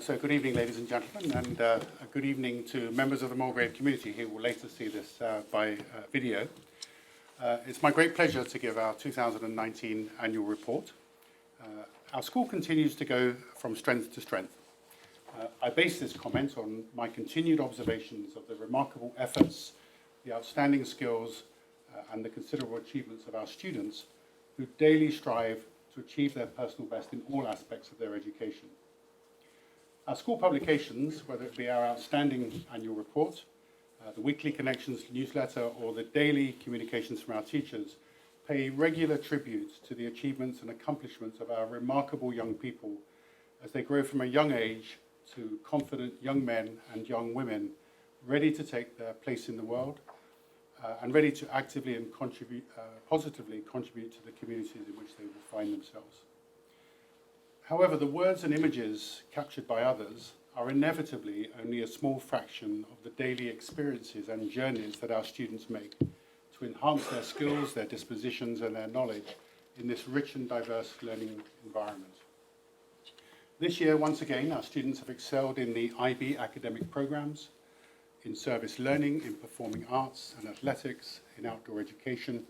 So good evening, ladies and gentlemen, and a good evening to members of the Mulgrave community who will later see this by video. It's my great pleasure to give our 2019 annual report. Our school continues to go from strength to strength. I base this comment on my continued observations of the remarkable efforts, the outstanding skills, and the considerable achievements of our students who daily strive to achieve their personal best in all aspects of their education. Our school publications, whether it be our outstanding annual report, the weekly Connections newsletter, or the daily communications from our teachers, pay regular tribute to the achievements and accomplishments of our remarkable young people as they grow from a young age to confident young men and young women ready to take their place in the world and ready to actively and positively contribute to the communities in which they will find themselves. However, the words and images captured by others are inevitably only a small fraction of the daily experiences and journeys that our students make to enhance their skills, their dispositions, and their knowledge in this rich and diverse learning environment. This year, once again, our students have excelled in the IB academic programs, in service learning, in performing arts and athletics, in outdoor education,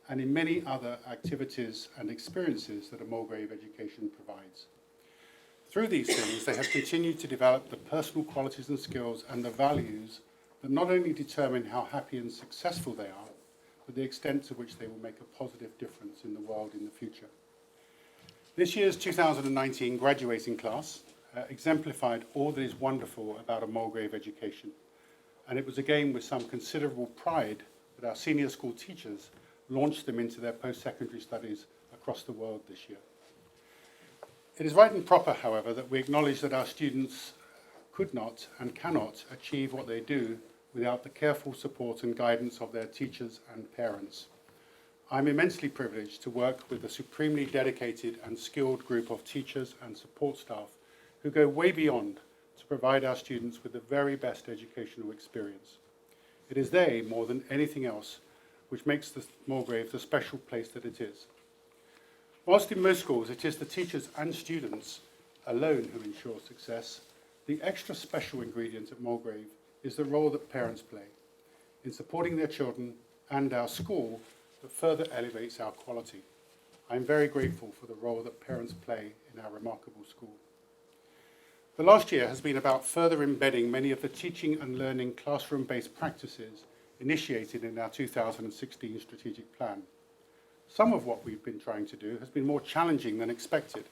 and in many other activities and experiences that a Mulgrave education provides. Through these things, they have continued to develop the personal qualities and skills and the values that not only determine how happy and successful they are, but the extent to which they will make a positive difference in the world in the future. This year's 2019 graduating class exemplified all that is wonderful about a Mulgrave education, and it was again with some considerable pride that our senior school teachers launched them into their post-secondary studies across the world this year. It is right and proper, however, that we acknowledge that our students could not and cannot achieve what they do without the careful support and guidance of their teachers and parents. I'm immensely privileged to work with a supremely dedicated and skilled group of teachers and support staff who go way beyond to provide our students with the very best educational experience. It is they, more than anything else, which makes the Mulgrave the special place that it is. Whilst in most schools it is the teachers and students alone who ensure success, the extra special ingredient at Mulgrave is the role that parents play in supporting their children and our school that further elevates our quality. I'm very grateful for the role that parents play in our remarkable school. The last year has been about further embedding many of the teaching and learning classroom-based practices initiated in our 2016 strategic plan. Some of what we've been trying to do has been more challenging than expected,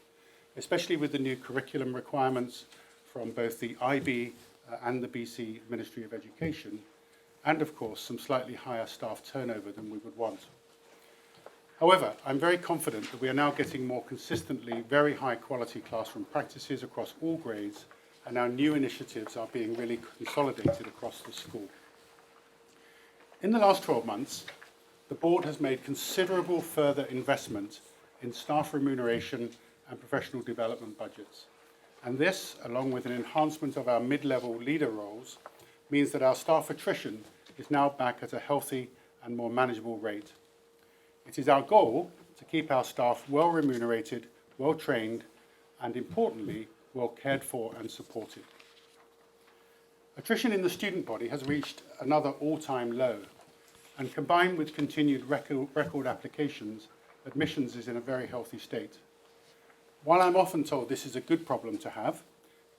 especially with the new curriculum requirements from both the IB and the BC Ministry of Education, and of course some slightly higher staff turnover than we would want. However, I'm very confident that we are now getting more consistently very high quality classroom practices across all grades, and our new initiatives are being really consolidated across the school. In the last 12 months, the board has made considerable further investment in staff remuneration and professional development budgets. And this, along with an enhancement of our mid-level leader roles, means that our staff attrition is now back at a healthy and more manageable rate. It is our goal to keep our staff well remunerated, well trained, and importantly, well cared for and supported. Attrition in the student body has reached another all-time low, and combined with continued record applications, admissions is in a very healthy state. While I'm often told this is a good problem to have,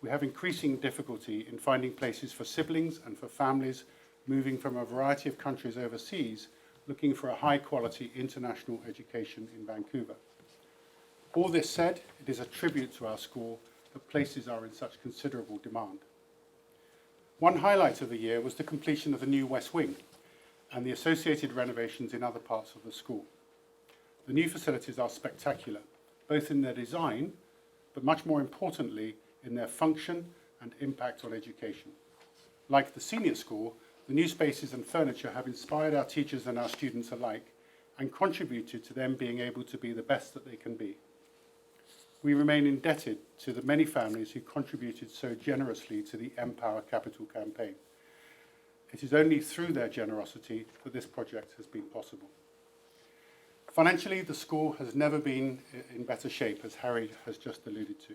we have increasing difficulty in finding places for siblings and for families moving from a variety of countries overseas looking for a high-quality international education in Vancouver. All this said, it is a tribute to our school that places are in such considerable demand. One highlight of the year was the completion of the new West Wing and the associated renovations in other parts of the school. The new facilities are spectacular, both in their design, but much more importantly, in their function and impact on education. Like the senior school, the new spaces and furniture have inspired our teachers and our students alike and contributed to them being able to be the best that they can be. We remain indebted to the many families who contributed so generously to the Empower Capital campaign. It is only through their generosity that this project has been possible. Financially, the school has never been in better shape, as Harry has just alluded to.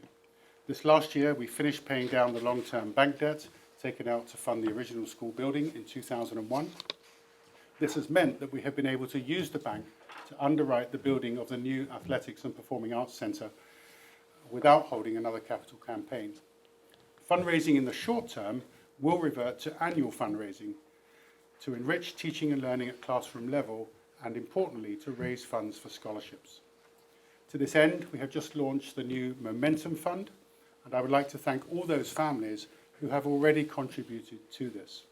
This last year, we finished paying down the long-term bank debt taken out to fund the original school building in 2001. This has meant that we have been able to use the bank to underwrite the building of the new Athletics and Performing Arts Centre without holding another capital campaign. Fundraising in the short term will revert to annual fundraising to enrich teaching and learning at classroom level and, importantly, to raise funds for scholarships. To this end, we have just launched the new Momentum Fund, and I would like to thank all those families who have already contributed to this.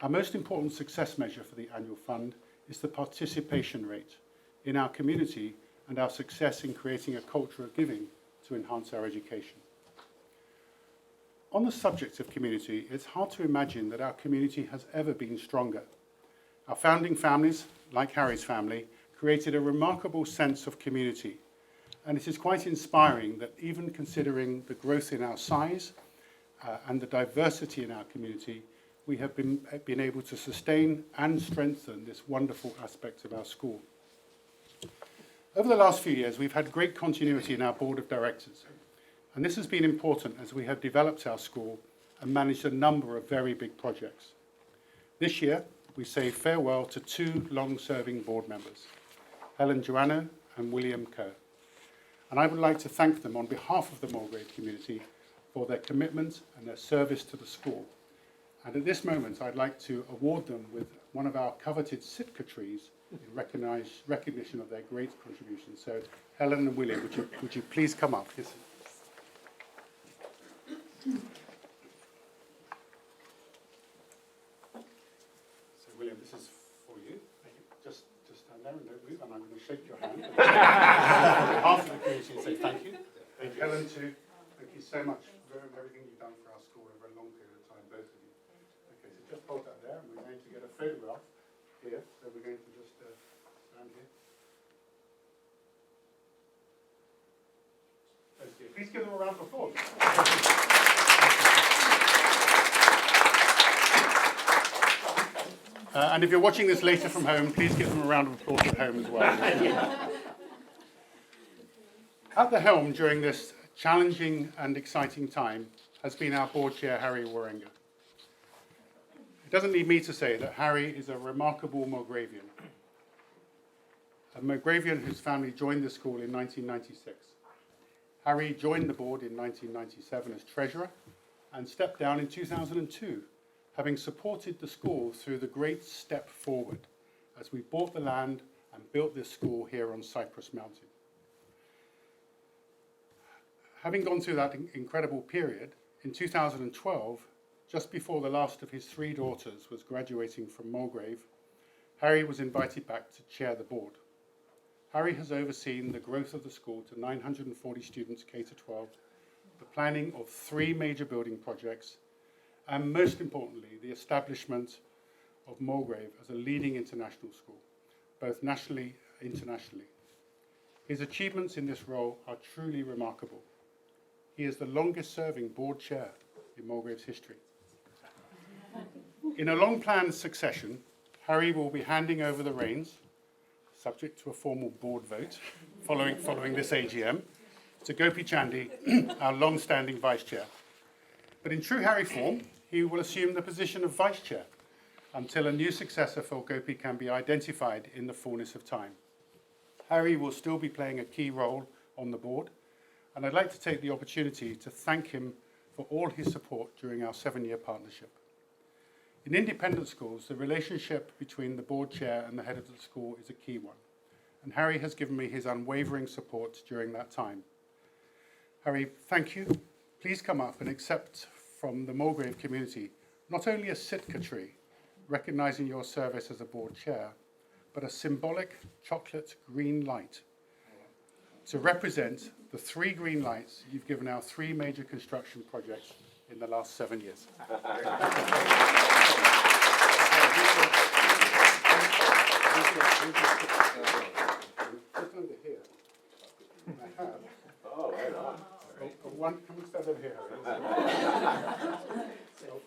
Our most important success measure for the annual fund is the participation rate in our community and our success in creating a culture of giving to enhance our education. On the subject of community, it's hard to imagine that our community has ever been stronger. Our founding families, like Harry's family, created a remarkable sense of community, and it is quite inspiring that even considering the growth in our size and the diversity in our community, we have been able to sustain and strengthen this wonderful aspect of our school. Over the last few years, we've had great continuity in our board of directors, and this has been important as we have developed our school and managed a number of very big projects. This year, we say farewell to two long-serving board members, Helen Joannou and William Kerr. And I would like to thank them on behalf of the Mulgrave community for their commitment and their service to the school. And at this moment, I'd like to award them with one of our coveted Sitka trees in recognition of their great contribution. So, Helen and William, would you please come up? Yes. So, William, this is for you. Just stand there and don't move, and I'm going to shake your hand. On behalf of the community, and say thank you. And Helen, too. Thank you so much for everything you've done for our school over a long period of time, both of you. Okay, so just hold that there, and we're going to get a photograph here. So we're going to just stand here. Okay, please give them a round of applause. And if you're watching this later from home, please give them a round of applause at home as well. At the helm during this challenging and exciting time has been our board chair, Harry Warenga. It doesn't need me to say that Harry is a remarkable Mulgravian, a Mulgravian whose family joined the school in 1996. Harry joined the board in 1997 as treasurer and stepped down in 2002, having supported the school through the great step forward as we bought the land and built this school here on Cypress Mountain. Having gone through that incredible period, in 2012, just before the last of his three daughters was graduating from Mulgrave, Harry was invited back to chair the board. Harry has overseen the growth of the school to 940 students K-12, the planning of 3 major building projects, and most importantly, the establishment of Mulgrave as a leading international school, both nationally and internationally. His achievements in this role are truly remarkable. He is the longest-serving board chair in Mulgrave's history. In a long-planned succession, Harry will be handing over the reins, subject to a formal board vote following this AGM, to Gopi Chandy, our long-standing vice chair. But in true Harry form, he will assume the position of vice chair until a new successor for Gopi can be identified in the fullness of time. Harry will still be playing a key role on the board, and I'd like to take the opportunity to thank him for all his support during our 7-year partnership. In independent schools, the relationship between the board chair and the head of the school is a key one, and Harry has given me his unwavering support during that time. Harry, thank you. Please come up and accept from the Mulgrave community not only a Sitka tree, recognising your service as a board chair, but a symbolic chocolate green light to represent the 3 green lights you've given our 3 major construction projects in the last 7 years. Just under here, I have can we stand over here, Harry?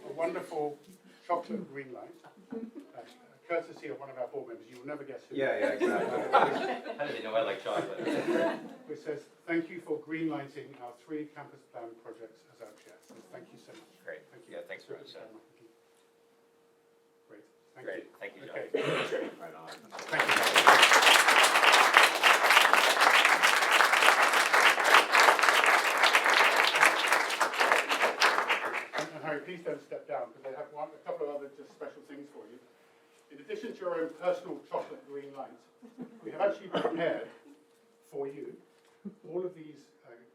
A wonderful chocolate green light, courtesy of one of our board members, you will never guess who. Yeah, exactly. How do they know I like chocolate? Which says, thank you for greenlighting our 3 campus plan projects as our chair. So thank you so much. Great. Thank you. Yeah, thanks very much. Great. Thank Great. you. Thank you, John. Okay. Right on. Thank you. And Harry, please don't step down because I have a couple of other just special things for you. In addition to your own personal chocolate green light, we have actually prepared for you all of these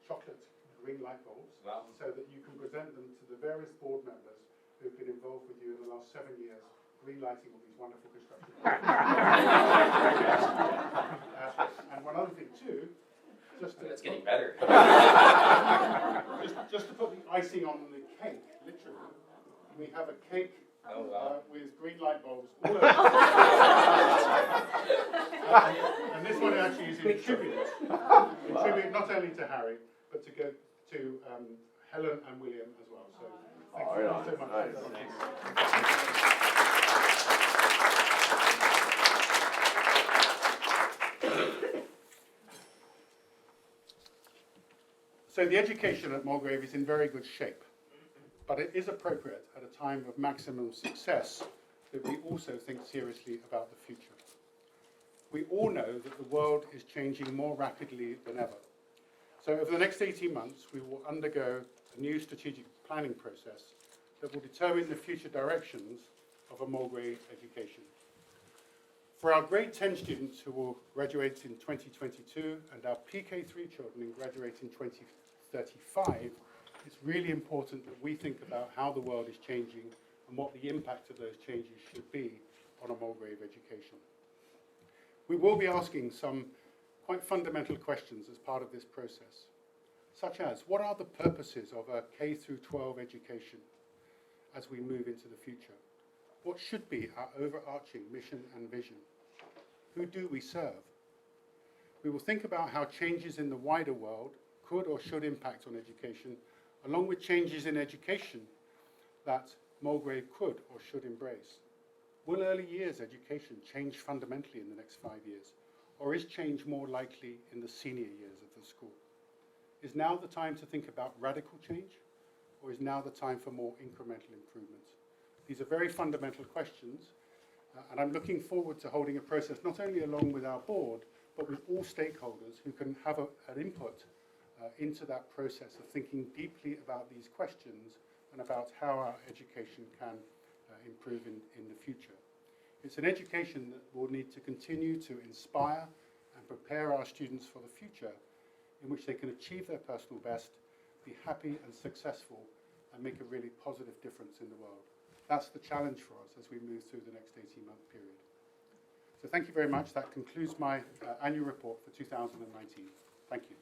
chocolate green light bulbs Wow. so that you can present them to the various board members who've been involved with you in the last 7 years green lighting all these wonderful construction projects. And one other thing too, just to, It's getting better. just to put the icing on the cake, literally, we have a cake Oh, wow. with green light bulbs all over. And this one actually is in tribute not only to Harry, but to go to Helen and William as well. So thank you so much. So the education at Mulgrave is in very good shape, but it is appropriate at a time of maximum success that we also think seriously about the future. We all know that the world is changing more rapidly than ever. So over the next 18 months, we will undergo a new strategic planning process that will determine the future directions of a Mulgrave education. For our grade 10 students who will graduate in 2022 and our PK3 children who graduate in 2035, it's really important that we think about how the world is changing and what the impact of those changes should be on a Mulgrave education. We will be asking some quite fundamental questions as part of this process, such as, what are the purposes of a K through 12 education as we move into the future? What should be our overarching mission and vision? Who do we serve? We will think about how changes in the wider world could or should impact on education, along with changes in education that Mulgrave could or should embrace. Will early years education change fundamentally in the next 5 years, or is change more likely in the senior years of the school? Is now the time to think about radical change, or is now the time for more incremental improvements? These are very fundamental questions, and I'm looking forward to holding a process not only along with our board, but with all stakeholders who can have an input into that process of thinking deeply about these questions and about how our education can improve in the future. It's an education that will need to continue to inspire and prepare our students for the future in which they can achieve their personal best, be happy and successful, and make a really positive difference in the world. That's the challenge for us as we move through the next 18-month period. So thank you very much. That concludes my annual report for 2019. Thank you.